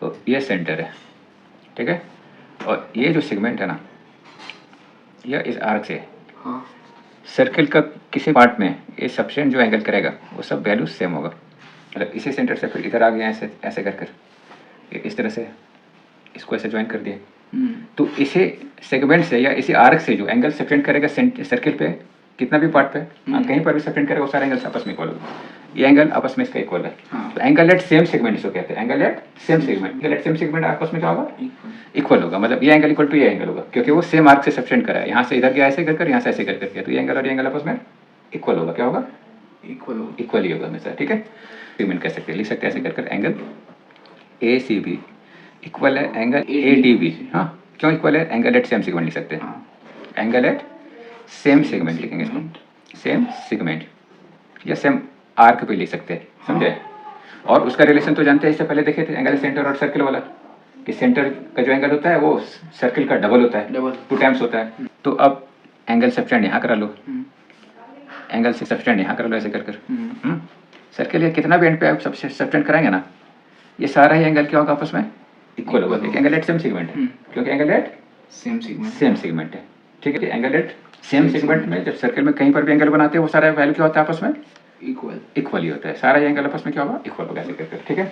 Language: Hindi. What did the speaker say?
तो ये सेंटर है, ठीक है, और ये जो सेगमेंट है ना, यह इस आर्क से हाँ सर्कल का किसी पार्ट में ये सफिशिएंट जो एंगल करेगा वो सब वैल्यू सेम होगा। मतलब इसी सेंटर से फिर इधर आ गया ऐसे ऐसे कर कर इस तरह से इसको ऐसे ज्वाइन कर दिए, तो इसी सेगमेंट से या इसी आर्क से जो एंगल सफिशिएंट करेगा सर्किल पे कितना भी पार्ट पे कहीं पर भी सफिशिएंट करेगा वो सारे एंगल्स आपस में इक्वल होगा। ये एंगल आपस में इसका इक्वल है। हाँ। तो एंगल एट सेम सेगमेंट इसको कहते हैं, angle at same segment. Angle at same segment आपस में क्या होगा? इक्वल होगा। मतलब ये एंगल इक्वल टू ये एंगल होगा क्योंकि वो सेम आर्क से सफिशिएंट करा है। यहाँ से इधर गया ऐसे कर यहाँ से ऐसे कर किया, तो ये एंगल और ये एंगल आपस में इक्वल होगा। क्या होगा? इक्वल ही होगा हमेशा, ठीक है। सेगमेंट कह सकते हैं, लिख सकते हैं ऐसे कर angle A C B equal है एंगल ए डी बी। हाँ, क्यों इक्वल है? एंगल एट सेम सेगमेंट लिख सकते हैं। एंगल एट सेम सेगमेंट लिखेंगे इसको, सेम सेगमेंट या सेम आर्क पे लिख सकते हैं, समझे। और उसका रिलेशन तो जानते हैं, इससे पहले देखे थे एंगल सेंटर और सर्किल वाला, कि सेंटर का जो एंगल होता है वो सर्किल का डबल होता है, डबल 2 टाइम्स होता है। तो अब एंगल सब्सटेंड यहाँ करा लो, एंगल से सब्सटेंड यहाँ करा लो ऐसे कर कर। सर्किल या कितना भी एंड पे आप सब्सटेंड कराएंगे ना, ये सारा ही एंगल क्या होगा? आपस में इक्वल होगा। एंगल एट सेम सेगमेंट है क्योंकि एंगल एट सेम सेगमेंट है, ठीक है। एंगल एट सेम सेगमेंट में जब सर्किल में कहीं पर भी एंगल बनाते हैं वो सारा वैल्यू क्या होता है? आपस में इक्वल ही होता है। सारा ये एंगल आपस में क्या होगा? इक्वल होगा ऐसे करके, ठीक है।